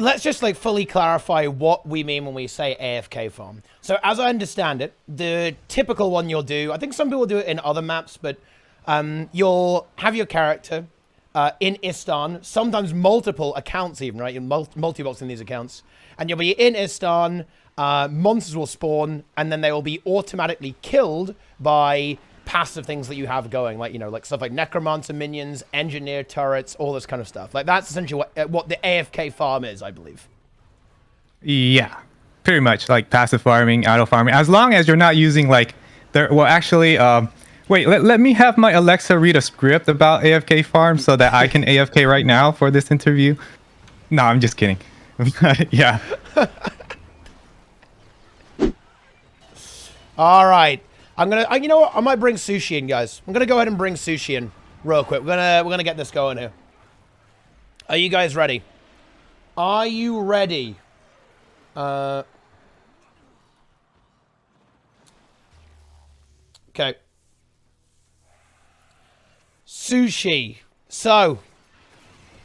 let's just like fully clarify what we mean when we say AFK farm. So as I understand it, the typical one you'll do, I think some people do it in other maps, but you'll have your character in Istan, sometimes multiple accounts even, right? You're multi-boxing these accounts, and you'll be in Istan, monsters will spawn, and then they will be automatically killed by passive things that you have going, like, you know, like stuff like necromancer minions, engineer turrets, all this kind of stuff. Like, that's essentially what the AFK farm is, I believe. Yeah, pretty much like passive farming, auto farming, as long as you're not using like well, actually, wait, let me have my Alexa read a script about AFK farm so that I can AFK right now for this interview. No, I'm just kidding. Yeah. All right. I'm gonna, you know what? I might bring Sushi in, guys. I'm gonna go ahead and bring Sushi in real quick. We're gonna get this going here. Are you guys ready? Are you ready? Okay. Sushi. So,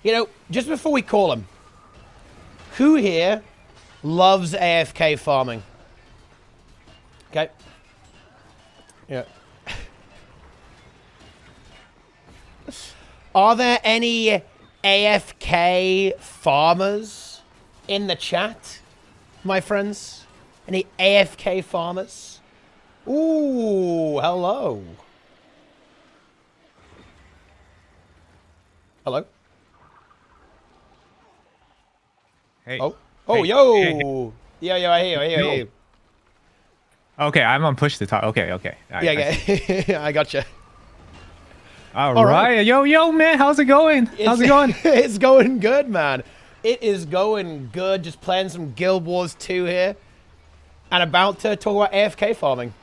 you know, just before we call him, who here loves AFK farming? Okay. Yeah. Are there any AFK farmers in the chat, my friends? Any AFK farmers? Ooh, hello. Hello? Hey. Oh, Hey. yo. Hey. Yo, I hear you. Okay, I'm on push to talk. Okay. Yeah. I gotcha. All right. Yo, man, how's it going? How's it going? It's going good, man. It is going good. Just playing some Guild Wars 2 here. And about to talk about AFK farming.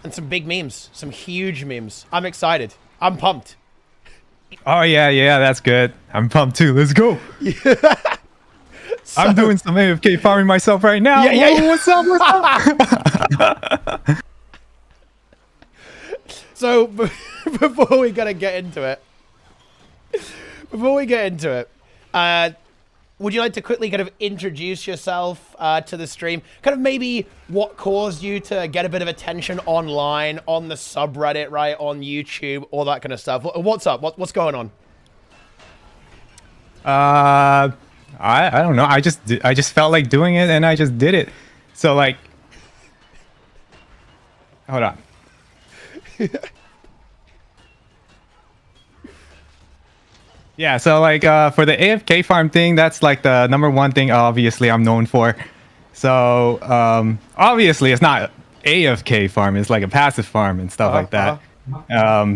And some big memes. Some huge memes. I'm excited. I'm pumped. Oh, yeah, that's good. I'm pumped too. Let's go. So, I'm doing some AFK farming myself right now. Yeah. Whoa, what's up? So, before we gotta get into it, would you like to quickly kind of introduce yourself to the stream? Kind of maybe what caused you to get a bit of attention online, on the subreddit, right? On YouTube, all that kind of stuff. What's up? What's going on? I don't know. I just felt like doing it, and I just did it. So like, hold on. Yeah. So like, for the AFK farm thing, that's like the #1 thing. Obviously, I'm known for. So obviously, it's not AFK farm. It's like a passive farm and stuff like that.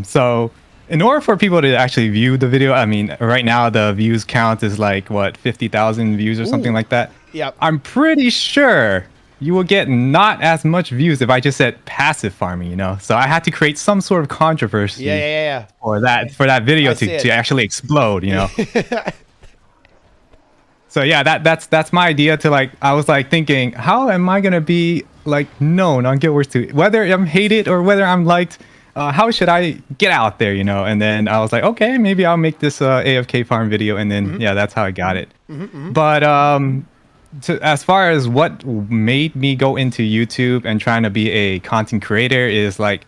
So in order for people to actually view the video, I mean, right now the views count is like, what, 50,000 views or something like that? Yep. I'm pretty sure you will get not as much views if I just said passive farming, you know? So I had to create some sort of controversy for that video to actually explode, you know? So yeah, that's my idea to like, I was like thinking, how am I going to be like known on Guild Wars 2? Whether I'm hated or whether I'm liked, how should I get out there, you know? And then I was like, okay, maybe I'll make this AFK farm video, and then yeah, that's how I got it. But as far as what made me go into YouTube and trying to be a content creator is like,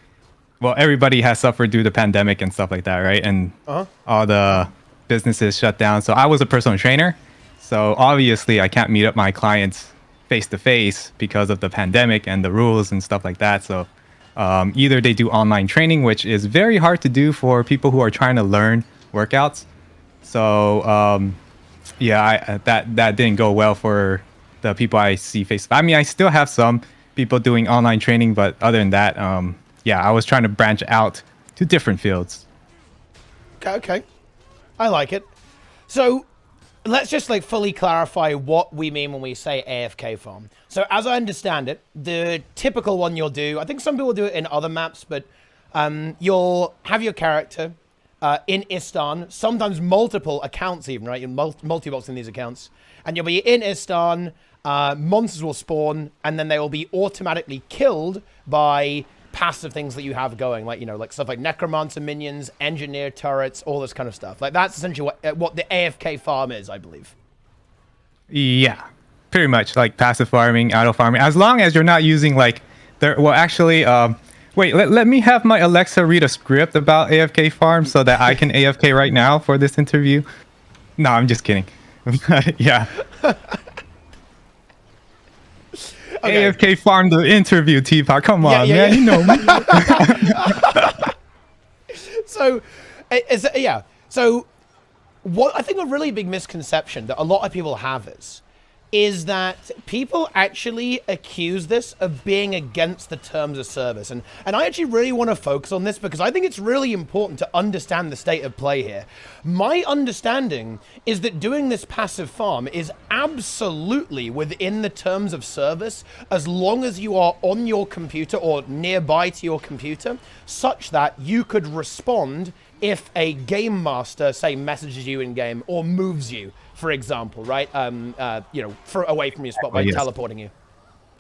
well, everybody has suffered through the pandemic and stuff like that, right? And all the businesses shut down. So I was a personal trainer, so obviously I can't meet up my clients face to face because of the pandemic and the rules and stuff like that. So either they do online training, which is very hard to do for people who are trying to learn workouts. So yeah, that didn't go well for the people I see face. I mean, I still have some people doing online training, but other than that, yeah, I was trying to branch out to different fields. Okay, I like it. So let's just like fully clarify what we mean when we say AFK farm. So as I understand it, the typical one you'll do, I think some people do it in other maps, but you'll have your character in Istan, sometimes multiple accounts even, right? You're multi-boxing these accounts, and you'll be in Istan, monsters will spawn, and then they will be automatically killed by passive things that you have going, like, you know, like stuff like necromancer minions, engineer turrets, all this kind of stuff. Like, that's essentially what the AFK farm is, I believe. Yeah, pretty much like passive farming, auto farming. As long as you're not using like there. Well, actually, wait. Let me have my Alexa read a script about AFK farm so that I can AFK right now for this interview. No, I'm just kidding. Yeah. Okay. AFK farm the interview, Teapot. Come on, man. You know me. So, yeah. So, what I think a really big misconception that a lot of people have is that people actually accuse this of being against the terms of service. And I actually really want to focus on this because I think it's really important to understand the state of play here. My understanding is that doing this passive farm is absolutely within the terms of service as long as you are on your computer or nearby to your computer, such that you could respond if a game master, say, messages you in game or moves you, for example, right? You know, away from your spot by teleporting you.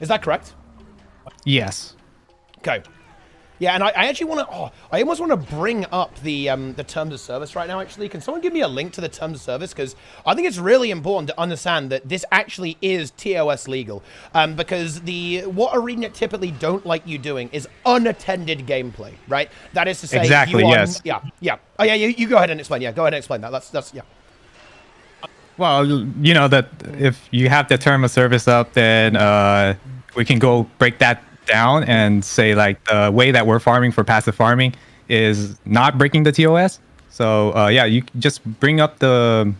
Is that correct? Yes. Okay. Yeah, and I actually want to. I almost want to bring up the terms of service right now. Actually, can someone give me a link to the terms of service? Because I think it's really important to understand that this actually is TOS legal. Because what ArenaNet typically don't like you doing is unattended gameplay, right? That is to say, exactly. Yes. Yeah. Oh yeah. You go ahead and explain. Yeah, go ahead and explain that. That's yeah. Well, you know that if you have the term of service up, then we can go break that down and say like the way that we're farming for passive farming is not breaking the TOS. So yeah, you just bring up the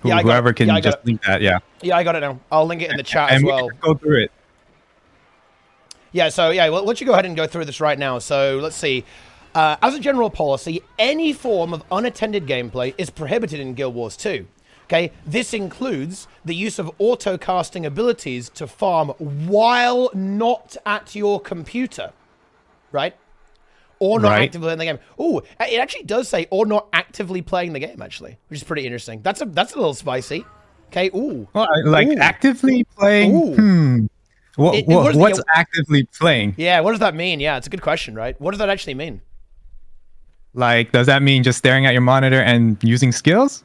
whoever can just link that. Yeah. Yeah, I got it now. I'll link it in the chat as well. And go through it. Yeah. So yeah, well, let's you go ahead and go through this right now. So let's see. As a general policy, any form of unattended gameplay is prohibited in Guild Wars 2. Okay, this includes the use of auto-casting abilities to farm while not at your computer, right? Or not actively playing the game. Oh, it actually does say or not actively playing the game, actually, which is pretty interesting. That's a little spicy. Okay, ooh. Well, like actively playing? What's actively playing? Yeah, what does that mean? Yeah, it's a good question, right? What does that actually mean? Like, does that mean just staring at your monitor and using skills?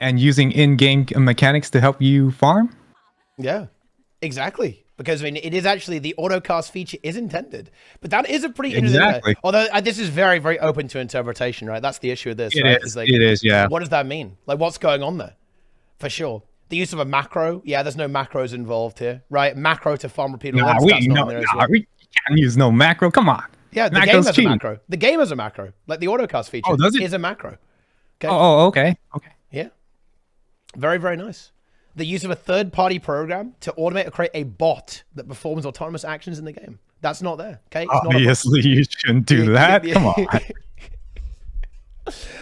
And using in-game mechanics to help you farm? Yeah, exactly. Because I mean, it is actually the autocast feature is intended, but that is a pretty interesting. Although this is very, very open to interpretation, right? That's the issue with this. Right? It is. Yeah. What does that mean? Like, what's going on there? For sure. The use of a macro. Yeah, there's no macros involved here, right? Macro to farm repeatable. We can't use no macro. Come on. Yeah, the game has a macro. The game has a macro. Like the autocast feature is a macro. Okay. Oh, okay. Okay. Yeah. Very, very nice. The use of a third-party program to automate or create a bot that performs autonomous actions in the game. That's not there. Okay. It's obviously, you shouldn't do that. Come on.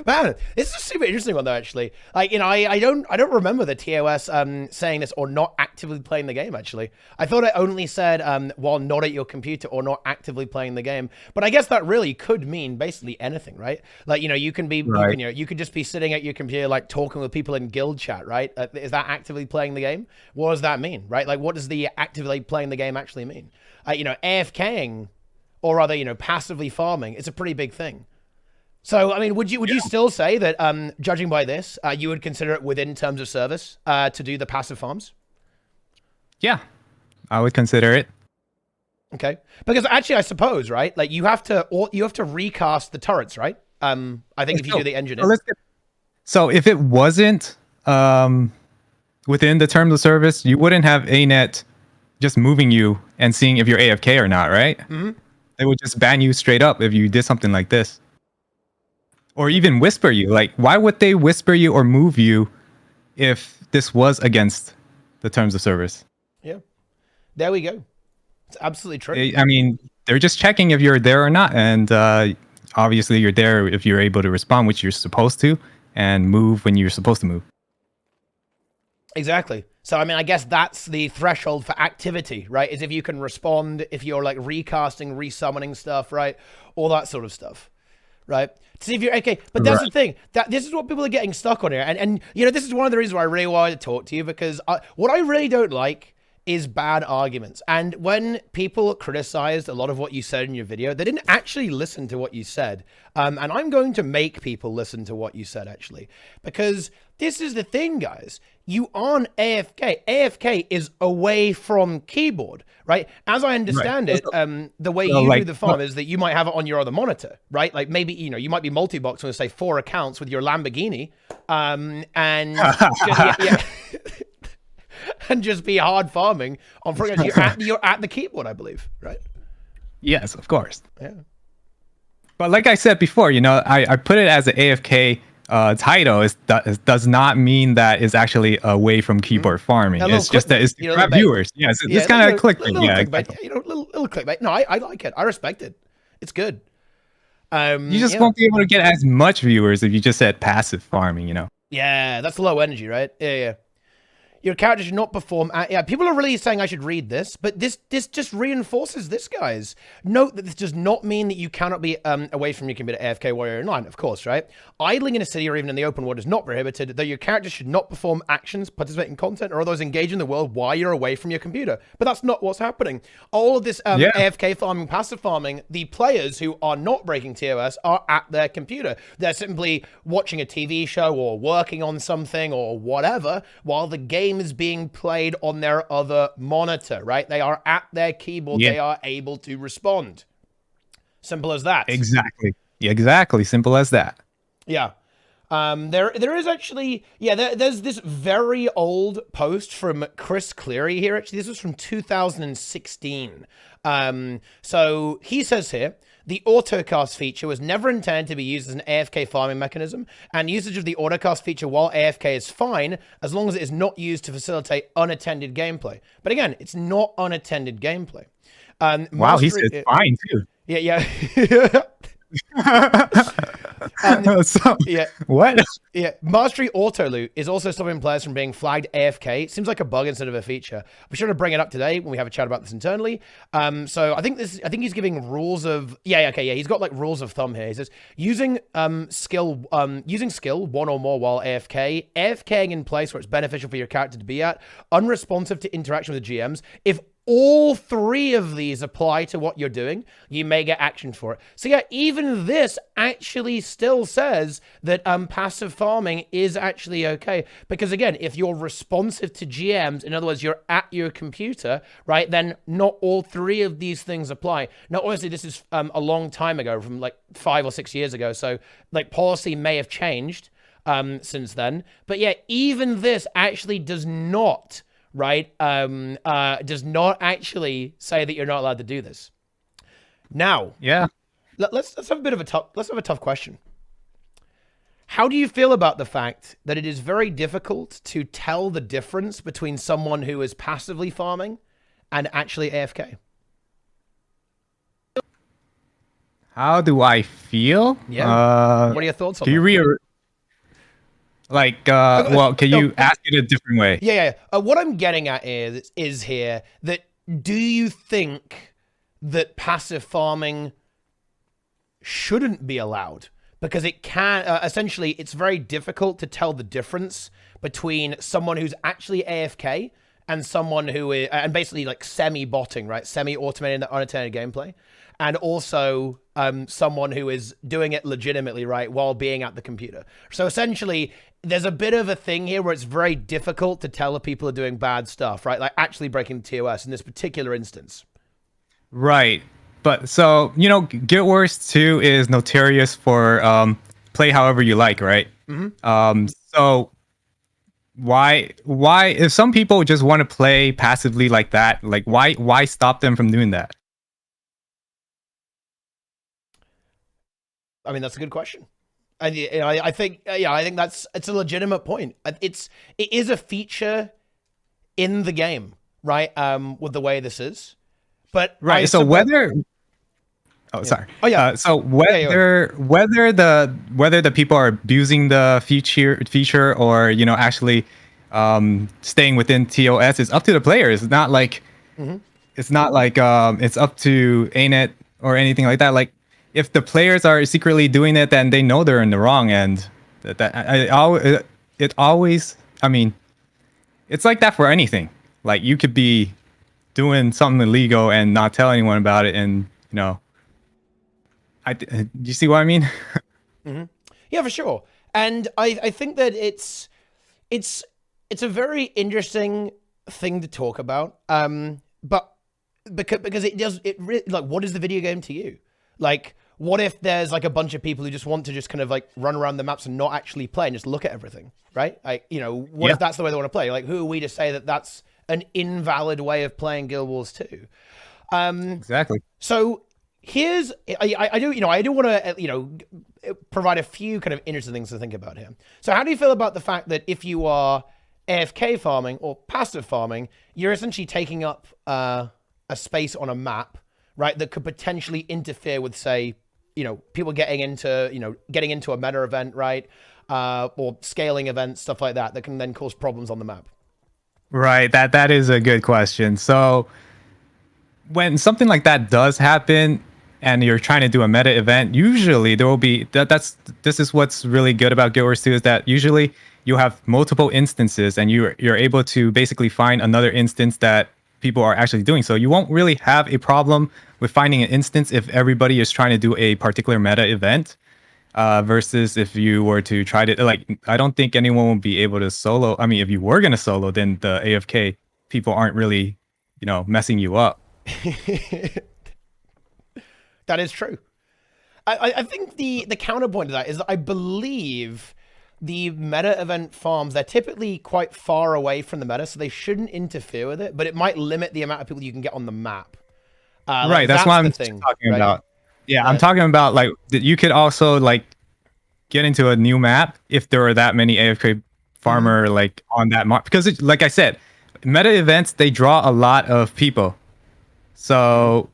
Man, this is a super interesting one though. Actually, like I don't remember the TOS saying this or not actively playing the game. Actually, I thought it only said while not at your computer or not actively playing the game. But I guess that really could mean basically anything, right? Like you can be you could just be sitting at your computer like talking with people in guild chat, right? Is that actively playing the game? What does that mean, right? Like what does the actively playing the game actually mean? AFKing or rather passively farming is a pretty big thing. So, I mean, would you still say that, judging by this, you would consider it within terms of service to do the passive farms? Yeah, I would consider it. Okay, because actually, I suppose, right? Like you have to recast the turrets, right? I think if you do the engine. So if it wasn't within the terms of service, you wouldn't have ANET just moving you and seeing if you're AFK or not, right? Mm-hmm. They would just ban you straight up if you did something like this. Or even whisper you. Like, why would they whisper you or move you if this was against the terms of service? Yeah. There we go. It's absolutely true. I mean, they're just checking if you're there or not. And obviously, you're there if you're able to respond, which you're supposed to, and move when you're supposed to move. Exactly. So, I mean, I guess that's the threshold for activity, right? Is if you can respond, if you're like recasting, resummoning stuff, right? All that sort of stuff. Right, to see if you're okay, but that's the thing. That this is what people are getting stuck on here, and this is one of the reasons why I really wanted to talk to you because what I really don't like is bad arguments. And when people criticized a lot of what you said in your video, they didn't actually listen to what you said. And I'm going to make people listen to what you said actually, because this is the thing, guys. you aren't AFK. AFK is away from keyboard, right? As I understand it, the way you do the farm is that you might have it on your other monitor, right? Like maybe, you know, you might be multi-boxing with, say, 4 accounts with your Lamborghini, and and just be hard farming on front. You're at the keyboard, I believe, right? Yes, of course. Yeah. But like I said before, you know, I put it as an AFK title. It does not mean that it's actually away from keyboard farming. It's just that it's to grab viewers. Yes, it's kind of clickbait. Yeah, exactly. You know, little clickbait. No, I like it. I respect it. It's good. You just won't be able to get as much viewers if you just said passive farming, you know? Yeah, that's low energy, right? Yeah. Your character should not perform. Yeah, people are really saying I should read this, but this just reinforces this, guys. Note that this does not mean that you cannot be away from your computer AFK while you're online, of course, right? Idling in a city or even in the open world is not prohibited, though your character should not perform actions, participate in content, or otherwise engage in the world while you're away from your computer. But that's not what's happening. All of this AFK farming, passive farming, the players who are not breaking TOS are at their computer. They're simply watching a TV show or working on something or whatever while the game is being played on their other monitor, right? They are at their keyboard. They are able to respond. Simple as that. Exactly. Yeah, exactly. Simple as that. Yeah. There is actually, there's this very old post from Chris Cleary here. Actually, this was from 2016. So he says here, the autocast feature was never intended to be used as an AFK farming mechanism, and usage of the autocast feature while AFK is fine as long as it is not used to facilitate unattended gameplay. But again, it's not unattended gameplay. Wow, he said fine too. Yeah. What? Yeah, Mastery Auto Loot is also stopping players from being flagged AFK. It seems like a bug instead of a feature. We're sure to bring it up today when we have a chat about this internally. So I think he's giving rules of he's got like rules of thumb here. He says using skill 1 or more while AFK, AFKing in place where it's beneficial for your character to be at, unresponsive to interaction with the GMs. If all 3 of these apply to what you're doing, you may get action for it. So yeah, even this actually still says that passive farming is actually okay. Because again, if you're responsive to GMs, in other words, you're at your computer, right, then not all 3 of these things apply. Now, obviously, this is a long time ago, from like 5 or 6 years ago. So like policy may have changed since then. But yeah, even this actually does not does not actually say that you're not allowed to do this. Now, let's have a bit of a tough question. How do you feel about the fact that it is very difficult to tell the difference between someone who is passively farming and actually AFK? How do I feel? Yeah. What are your thoughts on that? Can you can you ask it a different way? Yeah. What I'm getting at is here that do you think that passive farming shouldn't be allowed? Because it can, essentially, it's very difficult to tell the difference between someone who's actually AFK and someone who is, and basically like semi-botting, right? Semi-automating the unattended gameplay. And also someone who is doing it legitimately, right, while being at the computer. So essentially, there's a bit of a thing here where it's very difficult to tell if people are doing bad stuff, right? Like actually breaking TOS in this particular instance. Right. But so, you know, Guild Wars 2 is notorious for play however you like, right? Mm-hmm. So why if some people just want to play passively like that, like why stop them from doing that? I mean, that's a good question. And I think it's a legitimate point. It is a feature in the game, right? With the way this is, but right. So whether, sorry. Oh yeah. So whether the people are abusing the feature or actually staying within TOS is up to the player. It's not like it's up to ArenaNet or anything like that. Like, if the players are secretly doing it, then they know they're in the wrong end. It always, I mean, it's like that for anything. Like, you could be doing something illegal and not tell anyone about it, and do you see what I mean? Yeah, for sure. And I think that it's it's a very interesting thing to talk about. But because like, what is the video game to you? Like, what if there's like a bunch of people who just want to just kind of like run around the maps and not actually play and just look at everything, right? Like, you know, what if that's the way they want to play? Like, who are we to say that that's an invalid way of playing Guild Wars 2? Exactly. So here's, I do want to, provide a few kind of interesting things to think about here. So how do you feel about the fact that if you are AFK farming or passive farming, you're essentially taking up a space on a map, right, that could potentially interfere with, say, people getting into a meta event, right, or scaling events, stuff like that can then cause problems on the map? Right. That is a good question. So when something like that does happen and you're trying to do a meta event, usually there will be this is what's really good about Guild Wars 2 is that usually you have multiple instances and you're able to basically find another instance that people are actually doing. So you won't really have a problem with finding an instance if everybody is trying to do a particular meta event, versus if you were to try to, like, I don't think anyone will be able to solo. I mean, if you were going to solo, then the AFK people aren't really, messing you up. That is true. I think the counterpoint to that is that I believe the meta event farms, they're typically quite far away from the meta, so they shouldn't interfere with it, but it might limit the amount of people you can get on the map. Right, that's what I'm talking about. Yeah, I'm talking about, like, that you could also, like, get into a new map if there are that many AFK farmer, like, on that map. Because, like I said, meta events, they draw a lot of people. So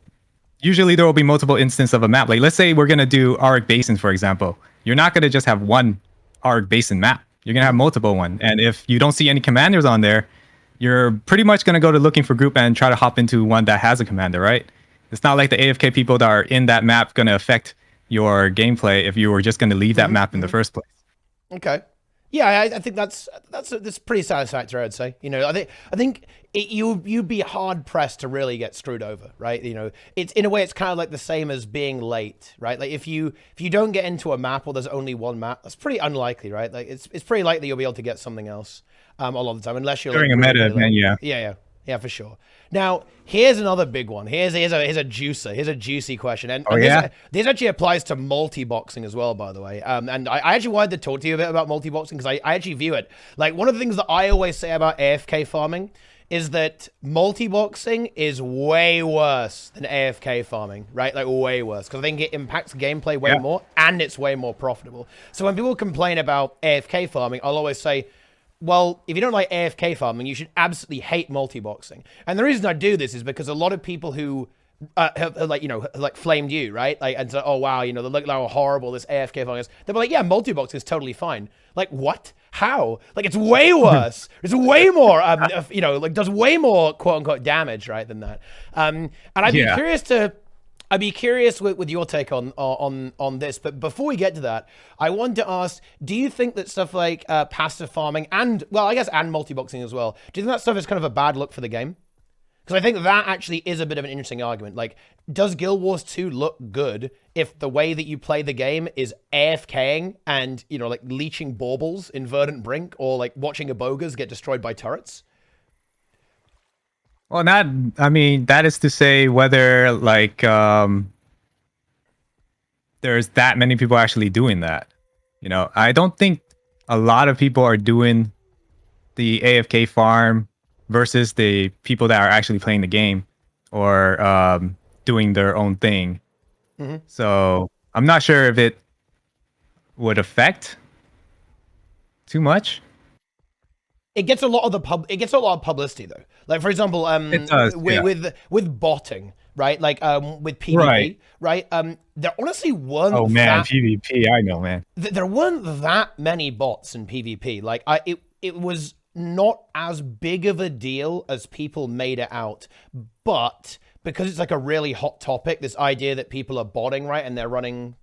usually there will be multiple instances of a map. Like, let's say we're going to do Auric Basin, for example. You're not going to just have one Auric Basin map. You're going to have multiple ones. And if you don't see any commanders on there, you're pretty much going to go to looking for group and try to hop into one that has a commander, right? It's not like the AFK people that are in that map going to affect your gameplay if you were just going to leave that map in the first place. Okay. Yeah, I think that's pretty satisfactory, I'd say. I think you'd be hard pressed to really get screwed over, right? It's, in a way, it's kind of like the same as being late, right? Like, if you don't get into a map or there's only one map, that's pretty unlikely, right? Like, it's pretty likely you'll be able to get something else a lot of the time, unless you're during like, a meta event, yeah, for sure. Now, here's another big one. Here's a juicer. Here's a juicy question. And, this actually applies to multi-boxing as well, by the way. And I actually wanted to talk to you a bit about multi-boxing because I actually view it. Like, one of the things that I always say about AFK farming is that multi-boxing is way worse than AFK farming, right? Like, way worse. Because I think it impacts gameplay way more, and it's way more profitable. So when people complain about AFK farming, I'll always say, well, if you don't like AFK farming, you should absolutely hate multi-boxing. And the reason I do this is because a lot of people who have flamed you, right? Like, and so, oh wow, look how horrible this AFK farming is. They're like, yeah, multi-boxing is totally fine. Like, what? How? Like, it's way worse. It's way more, does way more quote unquote damage, right, than that. And I'd be curious with your take on this, but before we get to that, I wanted to ask, do you think that stuff like passive farming and multi-boxing as well, do you think that stuff is kind of a bad look for the game? Because I think that actually is a bit of an interesting argument. Like, does Guild Wars 2 look good if the way that you play the game is AFKing and, like, leeching baubles in Verdant Brink, or like watching a bogus get destroyed by turrets? Well, that is to say whether, like, there's that many people actually doing that. I don't think a lot of people are doing the AFK farm versus the people that are actually playing the game or doing their own thing. So I'm not sure if it would affect too much. It gets a lot of publicity though. Like, for example, it does, with botting, right? Like, with PvP, right? There honestly weren't. Oh man, PvP, I know, man. There weren't that many bots in PvP. Like, it was not as big of a deal as people made it out, but because it's like a really hot topic, this idea that people are botting, right, and they're running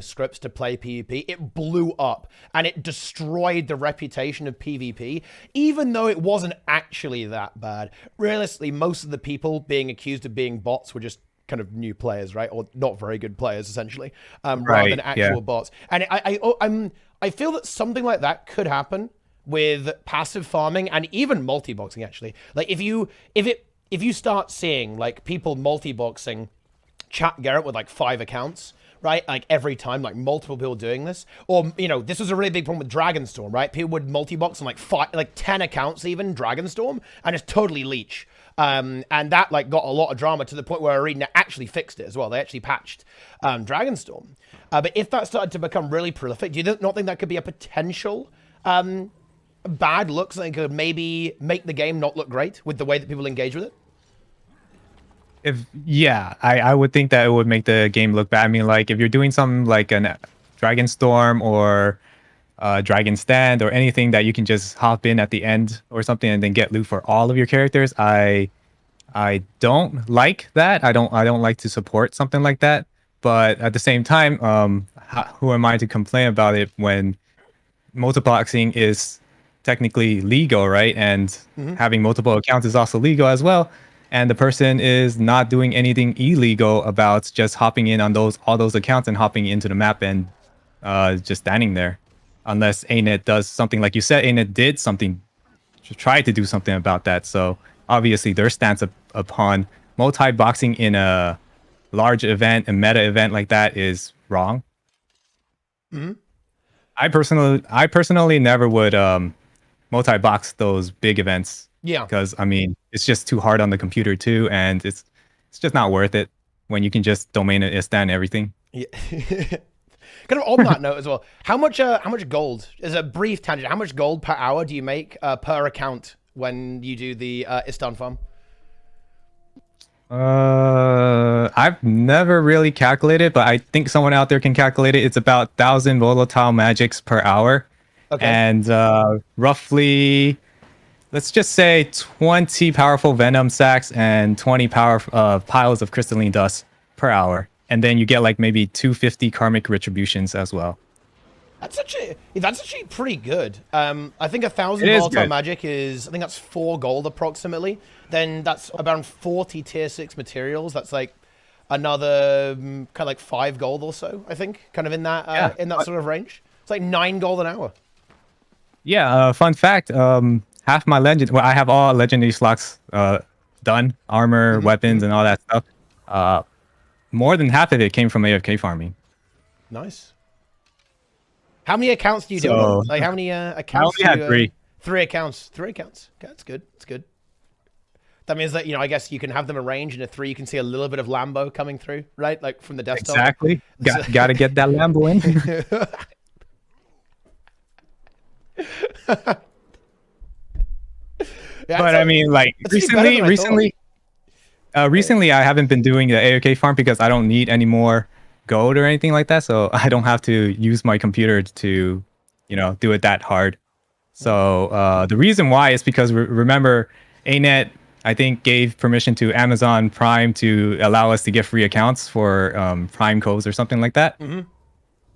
scripts to play PvP, it blew up and it destroyed the reputation of PvP, even though it wasn't actually that bad. Realistically, most of the people being accused of being bots were just kind of new players, right, or not very good players, essentially, rather than actual bots. And I feel that something like that could happen with passive farming and even multi-boxing, actually. Like, if you start seeing, like, people multi-boxing Chat Garrett with, like, 5 accounts, right? Like, every time, like, multiple people doing this. Or, you know, this was a really big problem with Dragonstorm, right? People would multi-box on, like, 10 accounts even, Dragonstorm, and just totally leech. And that, like, got a lot of drama to the point where ArenaNet actually fixed it as well. They actually patched Dragonstorm. But if that started to become really prolific, do you not think that could be a potential bad look? Something that could maybe make the game not look great with the way that people engage with it? I would think that it would make the game look bad. I mean, like, if you're doing something like a Dragonstorm or Dragon Stand or anything that you can just hop in at the end or something and then get loot for all of your characters, I don't like that. I don't like to support something like that. But at the same time, who am I to complain about it when multiboxing is technically legal, right? And having multiple accounts is also legal as well. And the person is not doing anything illegal about just hopping in on all those accounts and hopping into the map and just standing there. Unless ArenaNet does something, like you said, ArenaNet did something, try to do something about that. So obviously their stance upon multi-boxing in a large event, a meta event like that is wrong. I personally never would multi-box those big events. Yeah. Because, I mean, it's just too hard on the computer too, and it's just not worth it when you can just domain it, stand everything. Yeah. Kind of on that note as well, how much gold, as a brief tangent, how much gold per hour do you make per account when you do the Istan farm? I've never really calculated, but I think someone out there can calculate it. It's about 1,000 volatile magics per hour. Okay. And roughly, let's just say 20 powerful venom sacks and 20 piles of crystalline dust per hour. And then you get like maybe 250 karmic retributions as well. That's actually pretty good. I think 1,000 volatile magic is, I think that's 4 gold approximately. Then that's around 40 tier 6 materials. That's like another kind of like 5 gold or so, I think, kind of in that sort of range. It's like 9 gold an hour. Yeah, fun fact, half my legend, well, I have all legendary slots done, armor, weapons, and all that stuff. More than half of it came from AFK farming. Nice. How many accounts do you do? Like, how many accounts? I only had 3. 3 accounts. 3 accounts. Okay, that's good. That's good. That means that, you know, I guess you can have them arranged in a 3. You can see a little bit of Lambo coming through, right? Like from the desktop. Exactly. Got to get that Lambo in. Yeah, but I mean, like recently, I haven't been doing the AFK farm because I don't need any more gold or anything like that. So I don't have to use my computer to, you know, do it that hard. So the reason why is because remember, ArenaNet, I think, gave permission to Amazon Prime to allow us to get free accounts for Prime codes or something like that.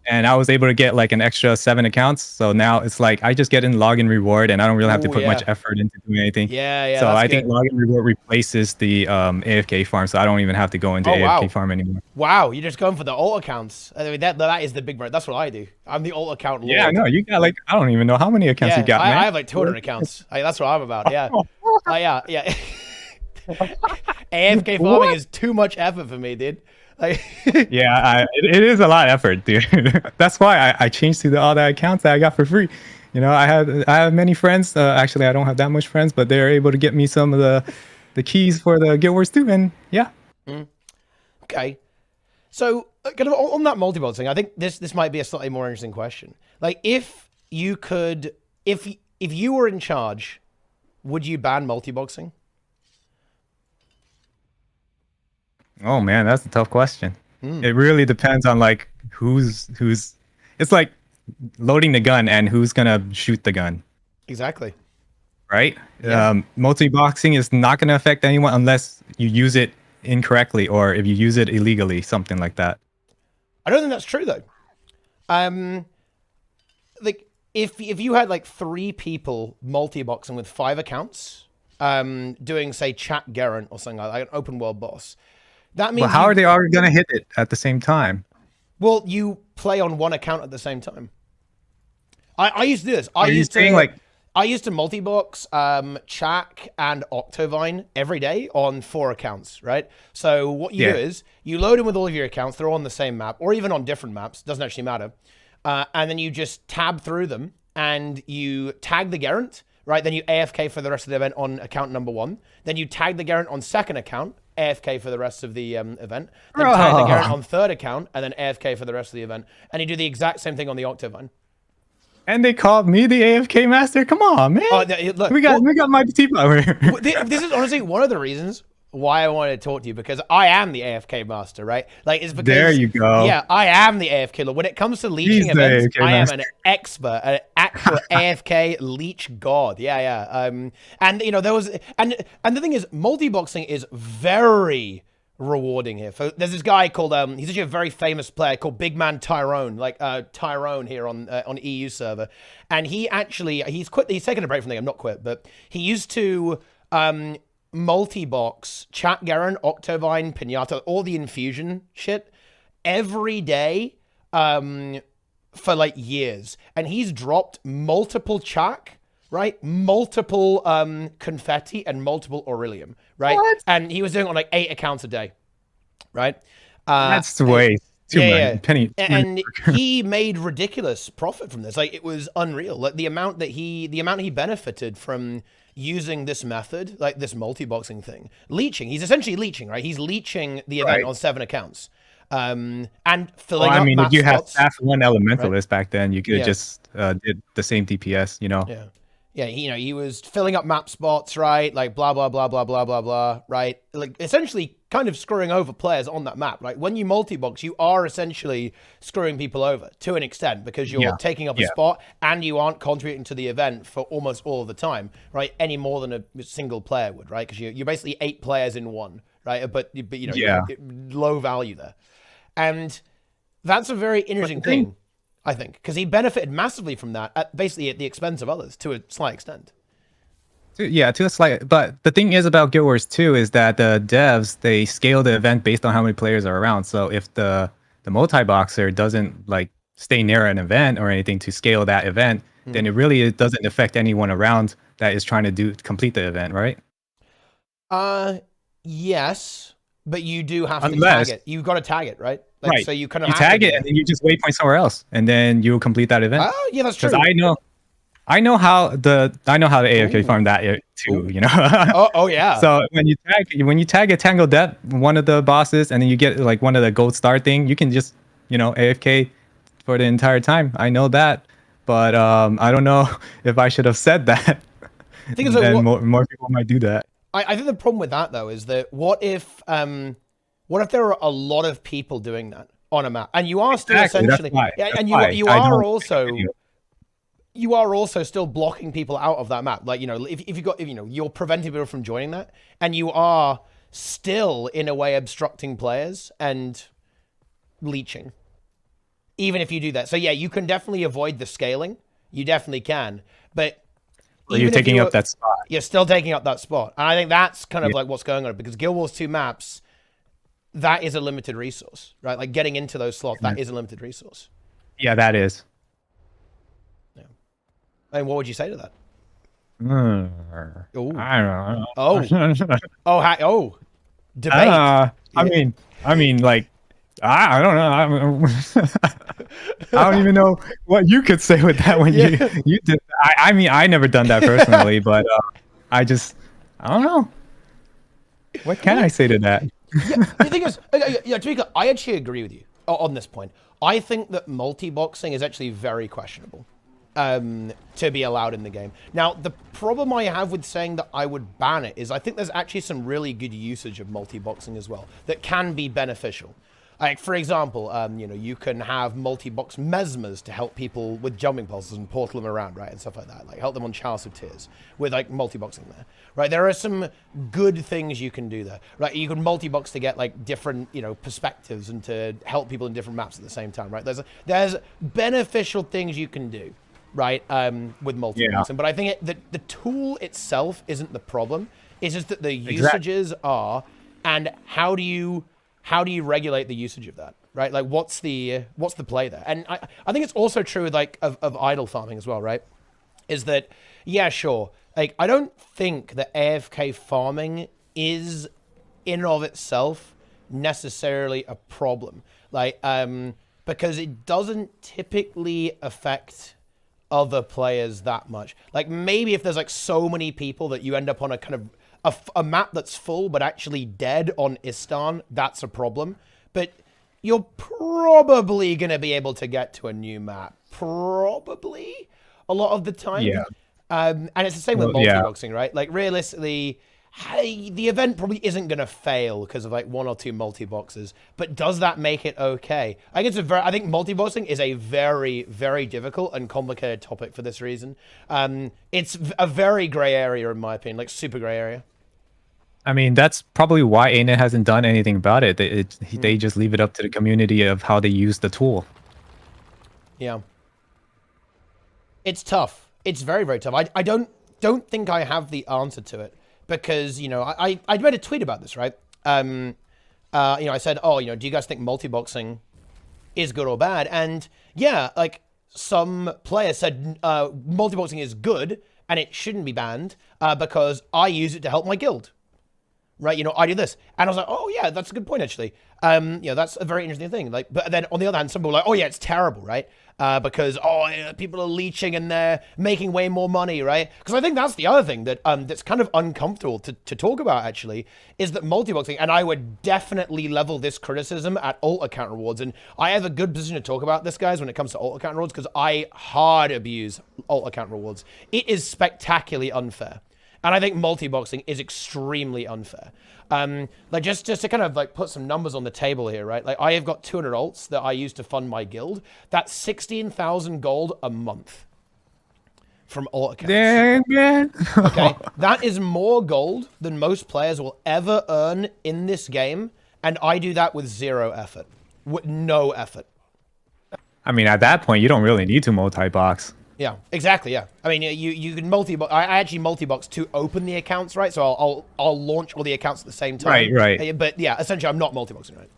And I was able to get like an extra 7 accounts. So now it's like I just get in login reward and I don't really have to put much effort into doing anything. Yeah. So I think login reward replaces the AFK farm. So I don't even have to go into AFK farm anymore. Wow, you're just going for the alt accounts. I mean, that is the big break. That's what I do. I'm the alt account lord. Yeah, no, you got like, I don't even know how many accounts you got, man. I have like 200 accounts. That's what I'm about. Yeah. Yeah. AFK farming is too much effort for me, dude. Like, yeah, it is a lot of effort, dude. That's why I changed to all the accounts that I got for free. You know, I have many friends. Actually, I don't have that much friends, but they're able to get me some of the keys for the Guild Wars 2, and yeah. Okay, so kind of on that multi-bolt thing, I think this might be a slightly more interesting question. Like, if you could, if you were in charge, would you ban multi-boxing? Oh man, that's a tough question. It really depends on like who's. It's like loading the gun and who's gonna shoot the gun. Exactly. Right. Yeah. Multi-boxing is not gonna affect anyone unless you use it incorrectly or if you use it illegally, something like that. I don't think that's true though. Like if you had like 3 people multi-boxing with 5 accounts, doing say Chat Garen or something like an open world boss. That means. Well, how are they all gonna hit it at the same time? Well, you play on one account at the same time. I used to do this. I used to multi-box Chak and Octovine every day on 4 accounts, right? So what you do is you load in with all of your accounts. They're all on the same map or even on different maps. Doesn't actually matter. And then you just tab through them and you tag the Geralt, right? Then you AFK for the rest of the event on account number 1. Then you tag the Geralt on second account, AFK for the rest of the event. Then tag the Geralt on third account and then AFK for the rest of the event. And you do the exact same thing on the Octovine. And they called me the AFK master. Come on, man. Look, we got MightyTeapot over here. This is honestly one of the reasons why I wanted to talk to you, because I am the AFK master, right? Like, it's because there you go. Yeah, I am the AFK Lord. When it comes to leeching events, I am an expert, an actual AFK leech god. Yeah. And you know, there was and the thing is, multi-boxing is very rewarding here. There's this guy called he's actually a very famous player called Big Man Tyrone, like Tyrone here on EU server, and he's taken a break from the game, not quit, but he used to multi-box Chat Garen, Octovine, Pinata, all the infusion shit every day for like years, and he's dropped multiple Chak, right? Multiple confetti and multiple Aurelium, right? What? And he was doing it on like 8 accounts a day, right? That's way too many. Penny. And he made ridiculous profit from this. Like, it was unreal. Like the amount he benefited from using this method, like this multi-boxing thing. Leeching. He's essentially leeching, right? He's leeching the event on 7 accounts. And filling up map if you had spots, half one elementalist back then, you could have just did the same DPS, you know? Yeah, he was filling up map spots, right? Like blah, blah, blah, blah, blah, blah, blah, right? Like essentially kind of screwing over players on that map. Like when you multi-box, you are essentially screwing people over to an extent, because you're taking up a spot and you aren't contributing to the event for almost all of the time, right? Any more than a single player would, right? Because you're basically 8 players in one, right? But you know, you're low value there. And that's a very interesting thing, I think, because he benefited massively from that, basically at the expense of others to a slight extent. Yeah, to a slight. But the thing is about Guild Wars 2 is that the devs, they scale the event based on how many players are around. So if the multi-boxer doesn't like stay near an event or anything to scale that event, then it doesn't affect anyone around that is trying to complete the event, right? Yes, but you do have to tag it. You've got to tag it, right? Like, right. So you kind of tag it and then you just waypoint somewhere else, and then you'll complete that event. Oh, yeah, that's true. Because I know how the AFK farm that too. You know. oh yeah. So when you tag a Tangle Depth, one of the bosses, and then you get like one of the gold star thing, you can just AFK for the entire time. I know that, but I don't know if I should have said that. I think it's more people might do that. I think the problem with that though is that what if there are a lot of people doing that on a map, and you are still essentially, you are also still blocking people out of that map. Like, if you're preventing people from joining that, and you are still in a way obstructing players and leeching, even if you do that. So yeah, you can definitely avoid the scaling. You definitely can, but you're taking up that spot. You're still taking up that spot. And I think that's kind of like what's going on, because Guild Wars 2 maps, that is a limited resource, right? Like getting into those slots, that is a limited resource. Yeah, that is. Yeah. And what would you say to that? I don't know. Debate. I mean, like, I don't know. I don't even know what you could say with that when you did. I mean, I never done that personally, but I don't know. What can I say to that? The thing is, Tamika, I actually agree with you on this point. I think that multi-boxing is actually very questionable to be allowed in the game. Now, the problem I have with saying that I would ban it is I think there's actually some really good usage of multi-boxing as well that can be beneficial. Like, for example, you can have multi-box mesmers to help people with jumping pulses and portal them around, right, and stuff like that. Like, help them on Chalice of Tears with, like, multi-boxing there, right? There are some good things you can do there, right? You can multi-box to get, like, different, perspectives and to help people in different maps at the same time, right? There's beneficial things you can do, right, with multi-boxing. But I think the tool itself isn't the problem. It's just that the usages are, and how do you regulate the usage of that, right? Like, what's the play there? And I think it's also true with, like, of idle farming as well, right? Is that yeah, sure. Like, I don't think that AFK farming is, in and of itself, necessarily a problem. Like, because it doesn't typically affect other players that much. Like, maybe if there's like so many people that you end up on a kind of a map that's full but actually dead on Istan, that's a problem. But you're probably going to be able to get to a new map. Probably a lot of the time. Yeah. And it's the same with multi-boxing, right? Like, realistically, the event probably isn't going to fail because of like 1 or 2 multi-boxes. But does that make it okay? I think multi-boxing is a very, very difficult and complicated topic for this reason. It's a very gray area, in my opinion, like super gray area. I mean, that's probably why ArenaNet hasn't done anything about it. They just leave it up to the community of how they use the tool. Yeah. It's tough. It's very, very tough. I don't think I have the answer to it because, you know, I read a tweet about this, right? You know, I said, oh, you know, do you guys think multi-boxing is good or bad? And yeah, like some players said multi-boxing is good and it shouldn't be banned because I use it to help my guild. Right, you know, I do this, and I was like, "Oh yeah, that's a good point, actually." You know, that's a very interesting thing. Like, but then on the other hand, some people are like, "Oh yeah, it's terrible, right?" Because yeah, people are leeching and they're making way more money, right? Because I think that's the other thing that that's kind of uncomfortable to talk about, actually, is that multi-boxing, and I would definitely level this criticism at alt account rewards, and I have a good position to talk about this, guys, when it comes to alt account rewards, because I hard abuse alt account rewards. It is spectacularly unfair. And I think multi-boxing is extremely unfair. Like just to kind of like put some numbers on the table here, right? Like I have got 200 alts that I use to fund my guild. That's 16,000 gold a month from alt accounts. Dang, man. Okay, that is more gold than most players will ever earn in this game, and I do that with 0 effort, with no effort. I mean, at that point, you don't really need to multi-box. Yeah, exactly. Yeah, I mean, you can multi-box. I actually multi-box to open the accounts, right? So I'll launch all the accounts at the same time. Right. But yeah, essentially, I'm not multi-boxing, right?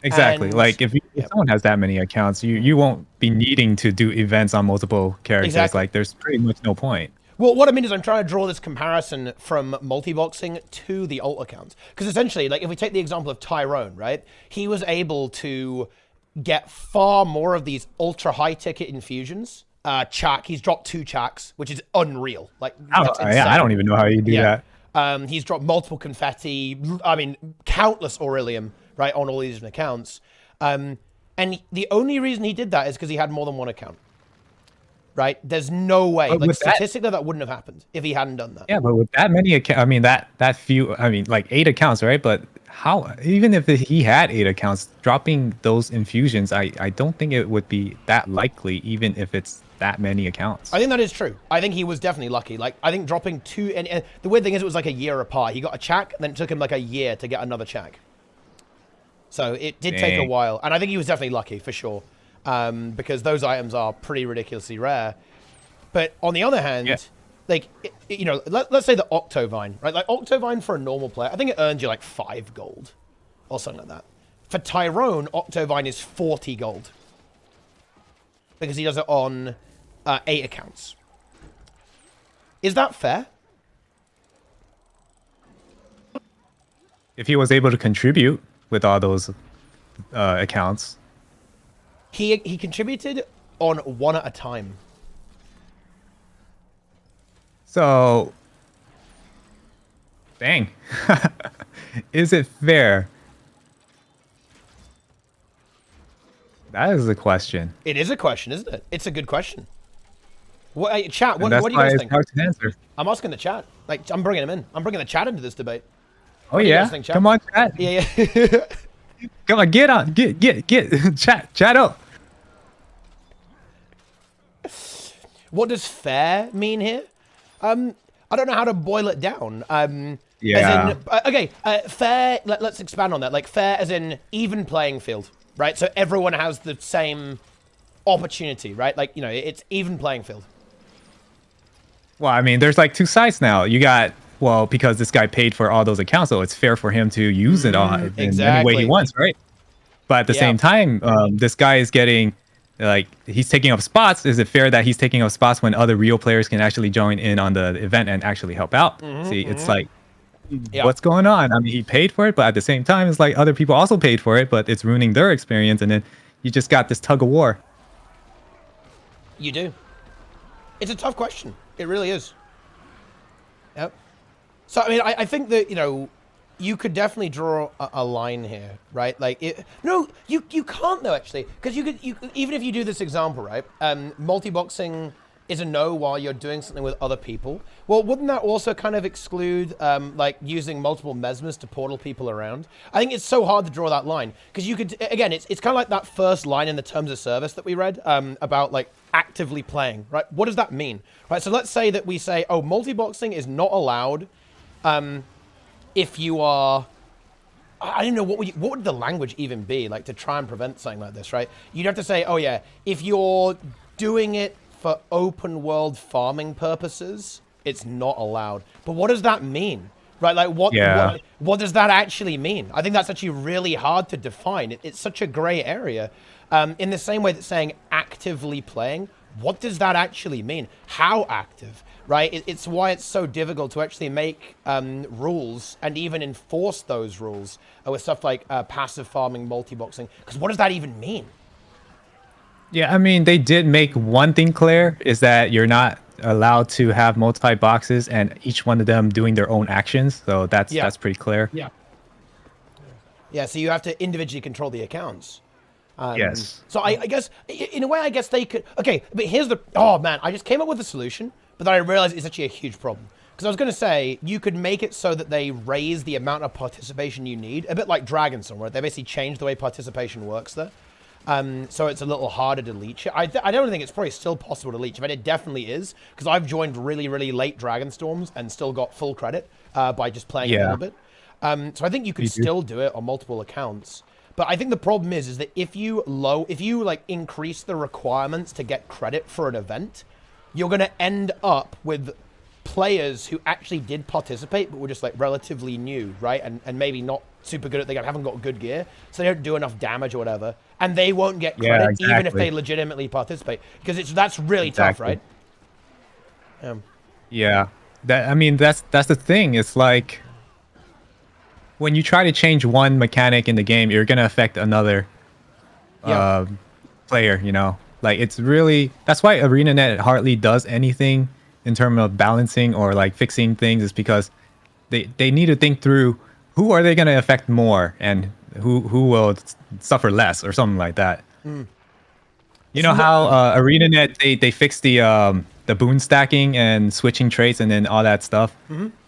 Exactly. And, like if someone has that many accounts, you won't be needing to do events on multiple characters. Exactly. Like there's pretty much no point. Well, what I mean is I'm trying to draw this comparison from multi-boxing to the alt accounts, because essentially, like if we take the example of Tyrone, right? He was able to get far more of these ultra high ticket infusions. Chak, he's dropped 2 chaks, which is unreal. Like, I don't even know how you do that. He's dropped multiple confetti. I mean, countless Aurelium, right, on all these different accounts. And the only reason he did that is because he had more than 1 account. Right? There's no way. Like, statistically, that wouldn't have happened if he hadn't done that. Yeah, but with that many accounts, I mean, that few, I mean, like 8 accounts, right? But how, even if he had 8 accounts, dropping those infusions, I don't think it would be that likely, even if it's that many accounts. I think that is true. I think he was definitely lucky. Like, I think dropping 2, and the weird thing is it was like a year apart. He got a chak, then it took him like a year to get another chak. So it did take a while. And I think he was definitely lucky, for sure. Because those items are pretty ridiculously rare. But on the other hand, like, you know, let's say the Octovine, right? Like, Octovine for a normal player, I think it earns you like 5 gold or something like that. For Tyrone, Octovine is 40 gold. Because he does it on 8 accounts. Is that fair? If he was able to contribute with all those accounts. He contributed on 1 at a time. So, dang. Is it fair? That is a question. It is a question, isn't it? It's a good question. What, chat, what do you guys think? Hard to answer. I'm asking the chat. Like, I'm bringing him in. I'm bringing the chat into this debate. Oh, yeah? Think, come on, chat. Yeah. Come on, get on. Get. Chat up. What does fair mean here? I don't know how to boil it down. Yeah. As in, fair, let's expand on that. Like, fair as in even playing field, right? So everyone has the same opportunity, right? Like, you know, it's even playing field. Well, I mean, there's like 2 sides now. You got, well, because this guy paid for all those accounts, so it's fair for him to use it on in any way he wants, right? But at the same time, this guy is getting Like, he's taking up spots. Is it fair that he's taking up spots when other real players can actually join in on the event and actually help out? See, it's like, what's going on? I mean, he paid for it, but at the same time, it's like other people also paid for it, but it's ruining their experience. And then you just got this tug of war. You do. It's a tough question. It really is. Yep. So, I mean, I think that, you know, you could definitely draw a line here, right? Like, no, you can't though, actually, because you could even if you do this example, right? Multi-boxing is a no while you're doing something with other people. Well, wouldn't that also kind of exclude like using multiple mesmers to portal people around? I think it's so hard to draw that line because you could, again, it's kind of like that first line in the terms of service that we read about like actively playing, right? What does that mean, right? So let's say that we say, oh, multi-boxing is not allowed. If you are, I don't know, what would the language even be like to try and prevent something like this, right? You'd have to say, oh yeah, if you're doing it for open world farming purposes, it's not allowed. But what does that mean, right? Like what does that actually mean? I think that's actually really hard to define. It's such a gray area. In the same way that saying actively playing, what does that actually mean? How active? Right? It's why it's so difficult to actually make rules and even enforce those rules with stuff like passive farming, multi-boxing. Because what does that even mean? Yeah, I mean, they did make one thing clear, is that you're not allowed to have multi-boxes and each one of them doing their own actions. So that's pretty clear. Yeah. Yeah, so you have to individually control the accounts. Yes. So I guess, in a way, I guess they could... Okay, but here's the... Oh, man, I just came up with a solution. But then I realized it's actually a huge problem. Because I was going to say, you could make it so that they raise the amount of participation you need. A bit like Dragonstone, where they basically changed the way participation works there. So it's a little harder to leech it. I don't think it's probably still possible to leech. But it definitely is. Because I've joined really, really late Dragonstorms and still got full credit by just playing a little bit. So I think you could still do it on multiple accounts. But I think the problem is that if you like increase the requirements to get credit for an event, you're going to end up with players who actually did participate, but were just like relatively new, right? And maybe not super good at the game, haven't got good gear, so they don't do enough damage or whatever. And they won't get credit even if they legitimately participate. Because that's really tough, right? Yeah. I mean, that's the thing. It's like, when you try to change one mechanic in the game, you're going to affect another player, you know? Like, it's really... That's why ArenaNet hardly does anything in terms of balancing or, like, fixing things, is because they need to think through who are they going to affect more and who will suffer less or something like that. You know how ArenaNet, they fixed the boon stacking and switching traits and then all that stuff?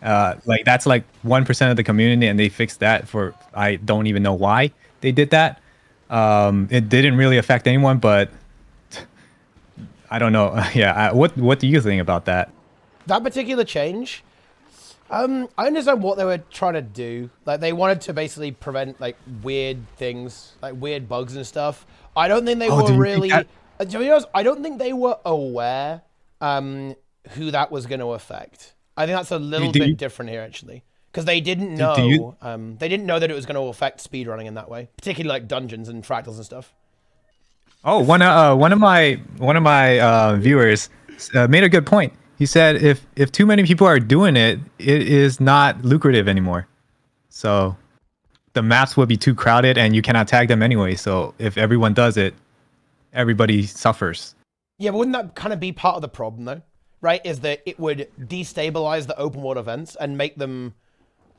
Like, that's like 1% of the community, and they fixed that for... I don't even know why they did that. It didn't really affect anyone, but... I don't know. Yeah, what do you think about that? That particular change, I understand what they were trying to do. Like, they wanted to basically prevent like weird things, like weird bugs and stuff. I don't think they were really... To be honest, I don't think they were aware who that was going to affect. I think that's a little bit different here, actually. Because they didn't know they didn't know that it was going to affect speedrunning in that way. Particularly like dungeons and fractals and stuff. Oh, one of my viewers made a good point. He said if too many people are doing it, it is not lucrative anymore. So the maps will be too crowded, and you cannot tag them anyway. So if everyone does it, everybody suffers. Yeah, but wouldn't that kind of be part of the problem, though? Right? Is that it would destabilize the open world events and make them...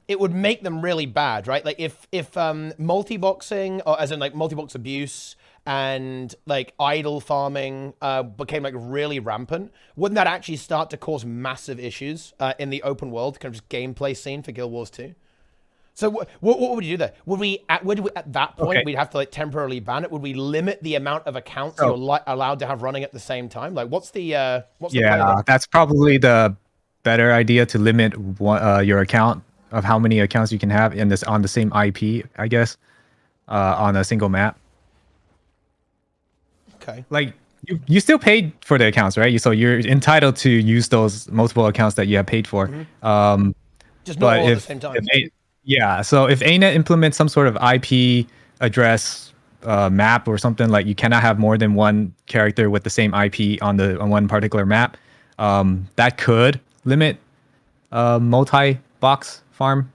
It would make them really bad, right? Like if multi-boxing, or as in like multi-box abuse and like idle farming became like really rampant, wouldn't that actually start to cause massive issues in the open world, kind of just gameplay scene for Guild Wars 2? So what would you do there? Would we at that point we'd have to like temporarily ban it? Would we limit the amount of accounts you're allowed to have running at the same time? Like what's the yeah, that's probably the better idea, to limit your account of how many accounts you can have in this on the same IP, I guess, on a single map. Okay. Like you still paid for the accounts, right? So you're entitled to use those multiple accounts that you have paid for. Just not all at the same time. Yeah. So if ANET implements some sort of IP address map or something, like you cannot have more than one character with the same IP on one particular map, that could limit multi-box farm.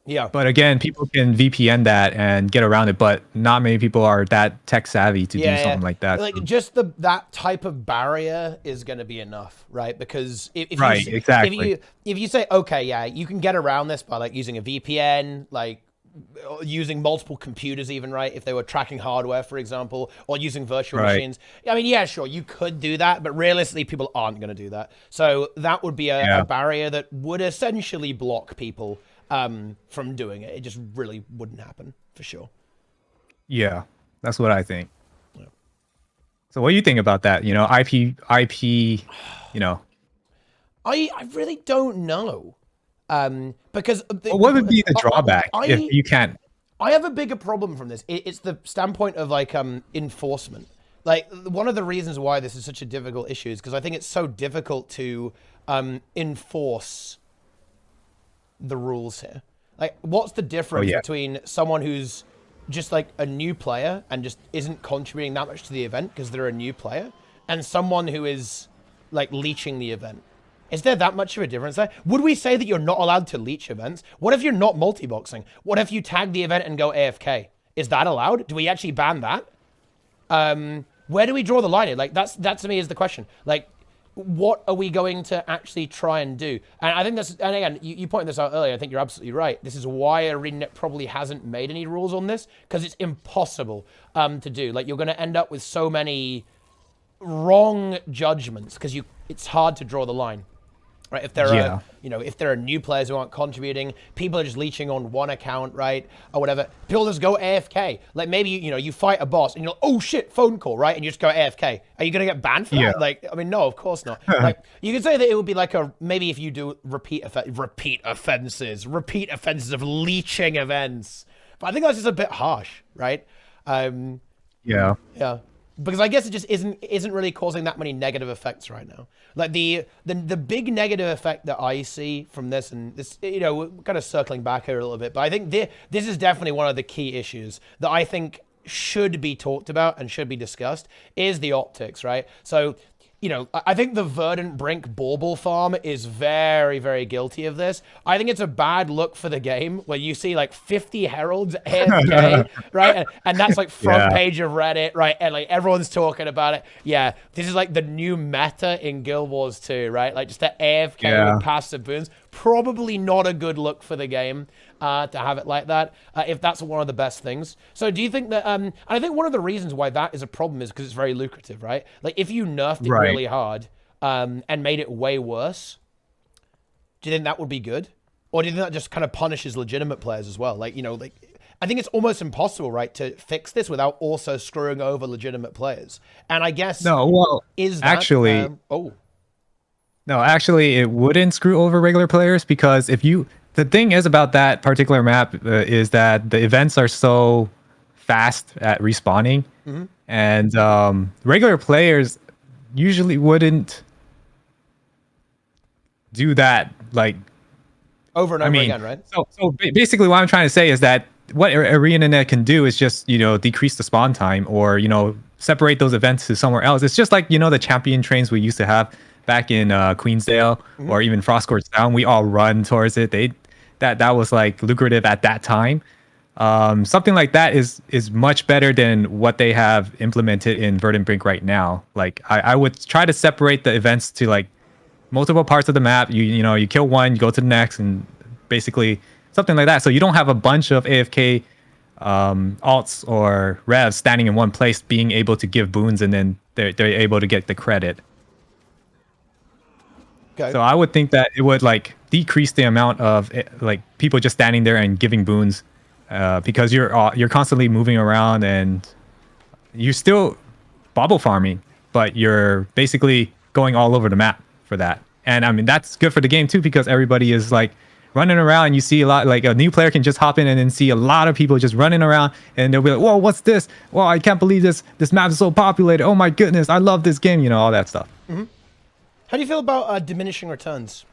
Yeah. But again, people can VPN that and get around it, but not many people are that tech savvy to do something like that. Like just that type of barrier is going to be enough, right? Because if you say, okay, yeah, you can get around this by like using a VPN, like using multiple computers even, right? If they were tracking hardware, for example, or using virtual machines. I mean, yeah, sure, you could do that, but realistically, people aren't going to do that. So that would be a barrier that would essentially block people from doing it. It just really wouldn't happen for sure. Yeah, that's what I think. Yeah. So what do you think about that? You know, IP, you know. I really don't know. Because what would be the drawback if you can't? I have a bigger problem from this. It's the standpoint of like enforcement. Like one of the reasons why this is such a difficult issue is because I think it's so difficult to enforce the rules here. Like, what's the difference between someone who's just like a new player and just isn't contributing that much to the event because they're a new player, and someone who is like leeching the event? Is there that much of a difference there? Would we say that you're not allowed to leech events? What if you're not multi-boxing? What if you tag the event and go AFK? Is that allowed? Do we actually ban that? Where do we draw the line? Like, that to me is the question. Like, what are we going to actually try and do? And I think that's, and again, you pointed this out earlier, I think you're absolutely right. This is why ArenaNet probably hasn't made any rules on this, because it's impossible to do. Like, you're going to end up with so many wrong judgments, because it's hard to draw the line. Right, if there are, if there are new players who aren't contributing, people are just leeching on one account, right, or whatever. People just go AFK. Like maybe you fight a boss and you're like, oh shit, phone call, right, and you just go AFK. Are you gonna get banned for that? Like, I mean, no, of course not. Like, you could say that it would be like maybe if you do repeat offenses of leeching events, but I think that's just a bit harsh, right? Yeah. Because I guess it just isn't really causing that many negative effects right now. Like the big negative effect that I see from this, and this, we're kind of circling back here a little bit, but I think this is definitely one of the key issues that I think should be talked about and should be discussed, is the optics, right? So, I think the Verdant Brink Bauble farm is very, very guilty of this. I think it's a bad look for the game where you see like 50 heralds AFK, right? And that's like front page of Reddit, right? And like everyone's talking about it. Yeah, this is like the new meta in Guild Wars 2, right? Like just the AFK with passive boons. Probably not a good look for the game to have it like that, if that's one of the best things. So do you think that, I think one of the reasons why that is a problem is because it's very lucrative, right? Like if you nerfed it really hard and made it way worse, do you think that would be good? Or do you think that just kind of punishes legitimate players as well? Like, I think it's almost impossible, right, to fix this without also screwing over legitimate players. And I guess... No, well, is that, actually... No, actually, it wouldn't screw over regular players, because the thing is about that particular map is that the events are so fast at respawning, and regular players usually wouldn't do that like over and over again, right? So basically, what I'm trying to say is that what ArenaNet can do is just decrease the spawn time, or separate those events to somewhere else. It's just like the champion trains we used to have back in Queensdale, or even Frostcourts Down. We all run towards it. That was like lucrative at that time. Something like that is much better than what they have implemented in Verdant Brink right now. Like I would try to separate the events to like multiple parts of the map. You kill one, you go to the next, and basically something like that. So you don't have a bunch of AFK alts or revs standing in one place being able to give boons, and then they're able to get the credit. Okay. So I would think that it would like decrease the amount of like people just standing there and giving boons, because you're constantly moving around and you're still bobble farming, but you're basically going all over the map for that. And I mean, that's good for the game too, because everybody is like running around, and you see a lot, like a new player can just hop in and then see a lot of people just running around, and they'll be like, whoa, what's this? Well, I can't believe this map is so populated. Oh my goodness, I love this game, all that stuff. How do you feel about diminishing returns?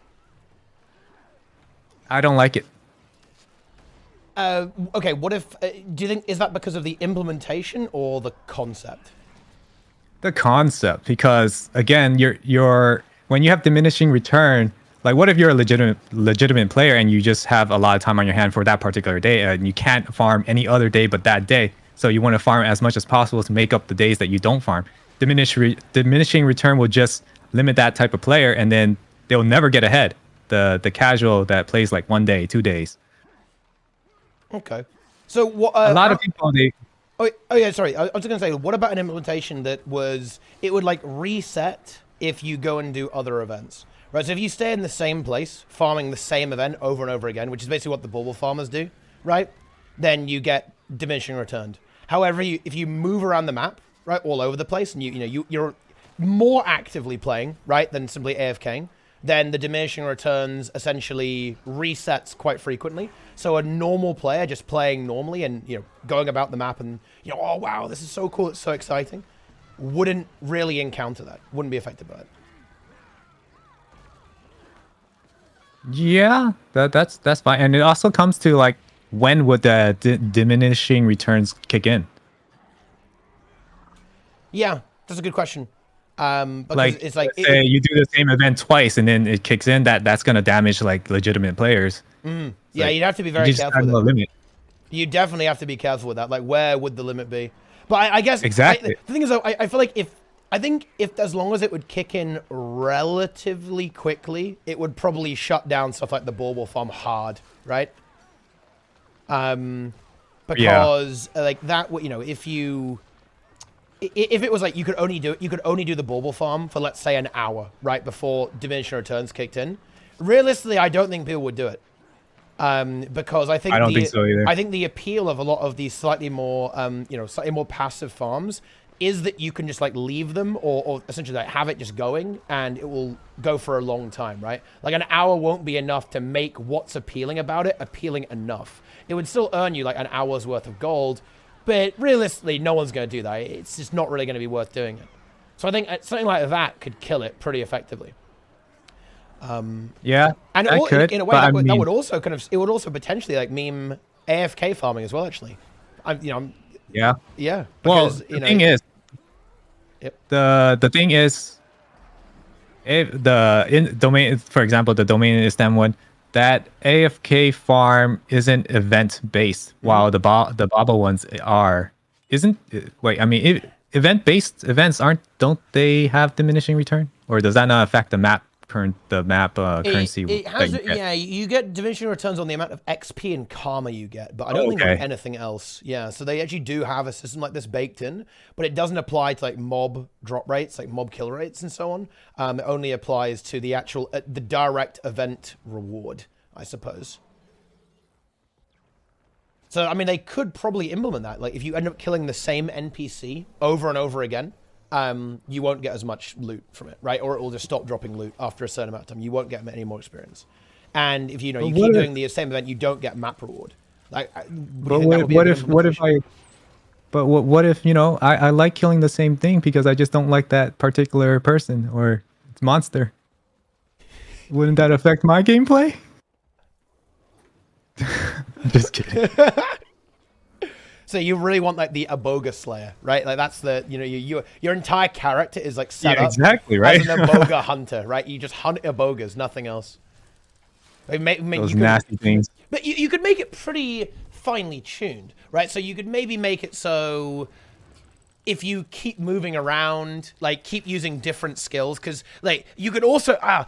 I don't like it. Okay, what if, do you think, is that because of the implementation or the concept? The concept, because again, you're when you have diminishing return, like what if you're a legitimate player and you just have a lot of time on your hand for that particular day and you can't farm any other day but that day, so you want to farm as much as possible to make up the days that you don't farm. Diminishing return will just limit that type of player, and then they'll never get ahead. The casual that plays like 1 day, 2 days. Okay. So what? A lot of people, they Oh yeah, sorry. I was just gonna say, what about an implementation that was, it would like reset if you go and do other events, right? So if you stay in the same place, farming the same event over and over again, which is basically what the bauble farmers do, right? Then you get diminishing returned. However, if you move around the map, right, all over the place, and you're more actively playing, right, than simply AFKing, then the diminishing returns essentially resets quite frequently. So a normal player just playing normally and, going about the map and, oh, wow, this is so cool, it's so exciting, wouldn't really encounter that, wouldn't be affected by it. Yeah, that's fine. And it also comes to like, when would the diminishing returns kick in? Yeah, that's a good question. Because Like, it's like, say you do the same event twice and then it kicks in, that's gonna damage like legitimate players. yeah, like, you'd have to be very careful with no it. limit. You definitely have to be careful with that. Like, where would the limit be? But I guess Exactly. the thing is, though, I feel like if as long as it would kick in relatively quickly, it would probably shut down stuff like the bauble farm hard, right? Because like that, if it was like you could only do the bauble farm for, let's say, an hour, right, before diminishing returns kicked in. Realistically, I don't think people would do it. Because I don't think so either. I think the appeal of a lot of these slightly more passive farms is that you can just like leave them or essentially like have it just going and it will go for a long time, right? Like an hour won't be enough to make what's appealing about it appealing enough. It would still earn you like an hour's worth of gold, but realistically, no one's going to do that. It's just not really going to be worth doing it. So I think something like that could kill it pretty effectively. Yeah, and that could, in a way that would also it would also potentially like meme AFK farming as well. Actually, yeah. Because, the thing is, the thing is, if domain, for example, the domain is them one, that AFK farm isn't event based, while the bobble ones are. Event based events don't they have diminishing return, or does that not affect the map? Currency. You get diminishing returns on the amount of XP and karma you get, but I don't think on anything else. Yeah, so they actually do have a system like this baked in, but it doesn't apply to like mob drop rates, like mob kill rates and so on. It only applies to the actual, the direct event reward, I suppose. So, I mean, they could probably implement that. Like, if you end up killing the same NPC over and over again, you won't get as much loot from it, right? Or it will just stop dropping loot after a certain amount of time. You won't get any more experience. And if you keep doing the same event, you don't get map reward. Like, what if I like killing the same thing because I just don't like that particular person or monster? Wouldn't that affect my gameplay? Just kidding. So you really want like the Aboga Slayer, right? Like that's the your entire character is like set up exactly, right? as an Aboga hunter, right? You just hunt Abogas, nothing else. Those nasty things. But you could make it pretty finely tuned, right? So you could maybe make it so if you keep moving around, like keep using different skills, because like you could also, I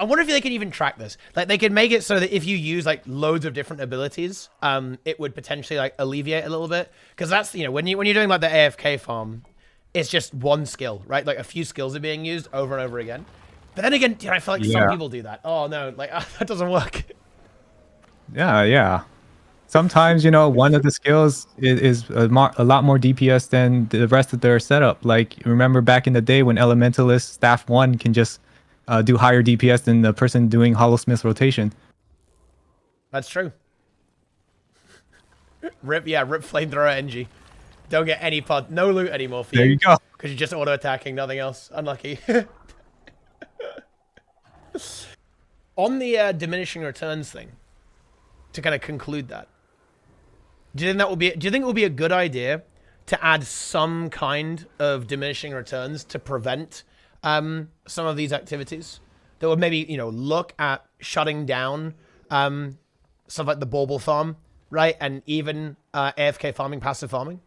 wonder if they could even track this. Like they could make it so that if you use like loads of different abilities, it would potentially like alleviate a little bit. Because that's, when you're doing like the AFK farm, it's just one skill, right? Like a few skills are being used over and over again. But then again, I feel like some people do that. Oh no, like that doesn't work. Yeah. Sometimes, one of the skills is a lot more DPS than the rest of their setup. Like, remember back in the day when Elementalist Staff 1 can just do higher DPS than the person doing Hollowsmith rotation. That's true. Rip Flamethrower NG. Don't get any pod, no loot anymore for you. There you go. Because you're just auto-attacking, nothing else. Unlucky. On the diminishing returns thing, to kind of conclude that, Do you think that will be? Do you think it will be a good idea to add some kind of diminishing returns to prevent some of these activities? That would maybe, you know, look at shutting down stuff like the bauble farm, right? And even AFK farming, passive farming.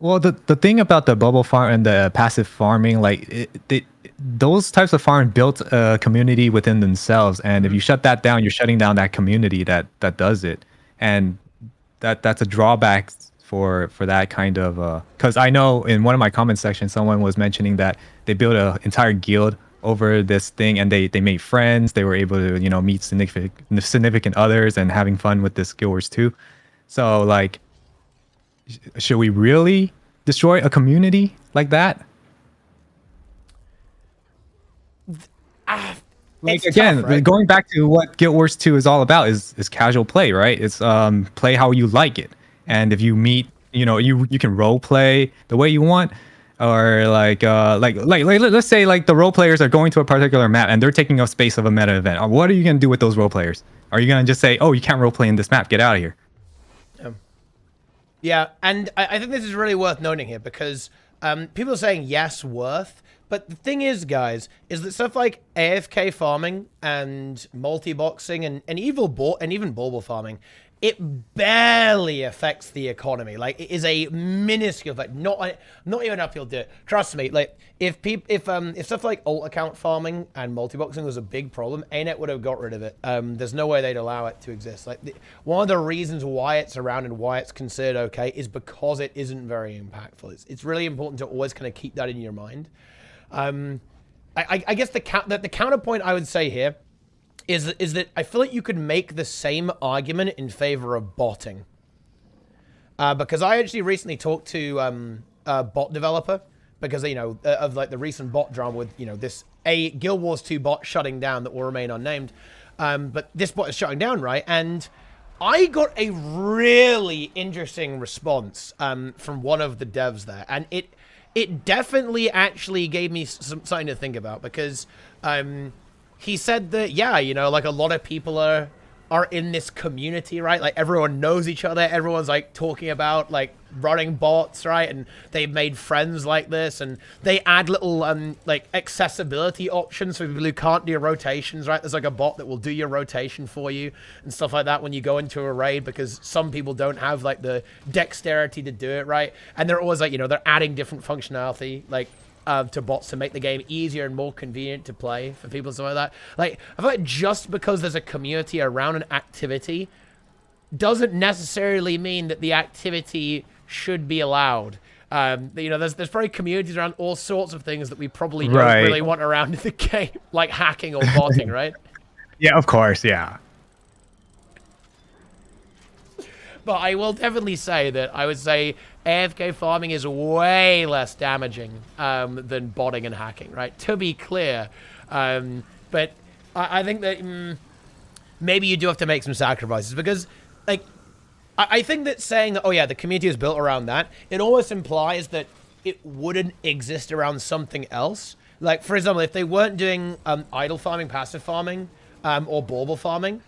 Well, the thing about the bubble farm and the passive farming, like those types of farms built a community within themselves, and if you shut that down, you're shutting down that community that does it, and that's a drawback for that kind of. Because I know in one of my comment sections, someone was mentioning that they built an entire guild over this thing, and they made friends. They were able to, you know, meet significant others and having fun with this Guild Wars 2. So like, should we really destroy a community like that? Like, again, tough, right? going back to what Guild Wars 2 is all about is casual play, right? It's play how you like it. And if you meet, you know, you can role play the way you want, or like let's say like the role players are going to a particular map and they're taking up space of a meta event. What are you gonna do with those role players? Are you gonna just say, oh, you can't role play in this map, get out of here? Yeah, and I think this is really worth noting here because people are saying yes, worth. But the thing is, guys, is that stuff like AFK farming and multi-boxing and even bauble farming, it barely affects the economy. Like, it is a minuscule effect. Not even enough people do it. Trust me. Like, if stuff like alt account farming and multi-boxing was a big problem, ArenaNet would have got rid of it. There's no way they'd allow it to exist. Like, one of the reasons why it's around and why it's considered okay is because it isn't very impactful. It's really important to always kind of keep that in your mind. I guess the counterpoint I would say here is that I feel like you could make the same argument in favor of botting. Because I actually recently talked to a bot developer because, you know, of like the recent bot drama with, you know, this Guild Wars 2 bot shutting down that will remain unnamed. But this bot is shutting down, right? And I got a really interesting response from one of the devs there. And it definitely actually gave me something to think about because he said that, yeah, you know, like a lot of people are in this community, right? Like everyone knows each other. Everyone's like talking about like running bots, right? And they've made friends like this, and they add little like accessibility options for people who can't do rotations, right? There's like a bot that will do your rotation for you and stuff like that when you go into a raid because some people don't have like the dexterity to do it, right? And they're always like, you know, they're adding different functionality like to bots to make the game easier and more convenient to play for people and stuff like that. Like, I feel like just because there's a community around an activity doesn't necessarily mean that the activity should be allowed. You know, there's probably communities around all sorts of things that we probably don't really want around in the game, like hacking or botting, right? Yeah, of course, yeah. But I will definitely say that I would say AFK farming is way less damaging than botting and hacking, right? To be clear. But I think that maybe you do have to make some sacrifices because, like, I think that saying that, oh yeah, the community is built around that, it almost implies that it wouldn't exist around something else. Like, for example, if they weren't doing idle farming, passive farming, or bauble farming,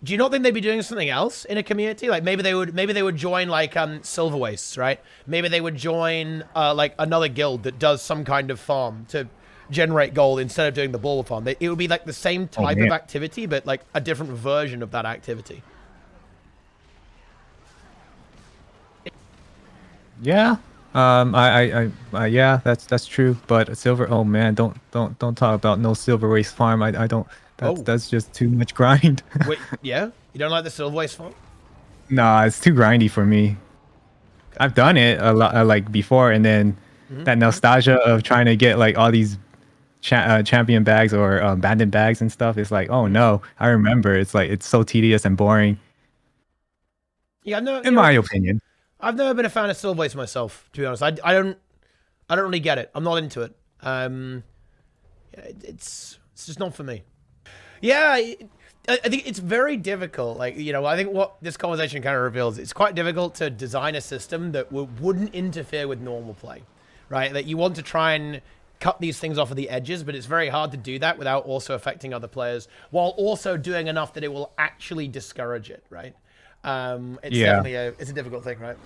do you not think they'd be doing something else in a community? Like maybe they would join like Silver Wastes, right? Maybe they would join like another guild that does some kind of farm to generate gold instead of doing the bauble farm. It would be like the same type of activity, but like a different version of that activity. Yeah. Yeah, that's true. But silver, oh man, don't talk about no Silver Waste farm. I don't. That's just too much grind. Wait, yeah? You don't like the Silver Waste farm? Nah, it's too grindy for me. Okay. I've done it a lot, like before, and then that nostalgia of trying to get like all these champion bags or abandoned bags and stuff. It's like, oh no, I remember. It's like it's so tedious and boring. Yeah, no. In my opinion, I've never been a fan of Silver Waste myself. To be honest, I don't really get it. I'm not into it. It's just not for me. Yeah, I think it's very difficult. Like, you know, I think what this conversation kind of reveals, it's quite difficult to design a system that wouldn't interfere with normal play, right? That you want to try and cut these things off of the edges, but it's very hard to do that without also affecting other players, while also doing enough that it will actually discourage it, right? It's Yeah. definitely it's a difficult thing, right?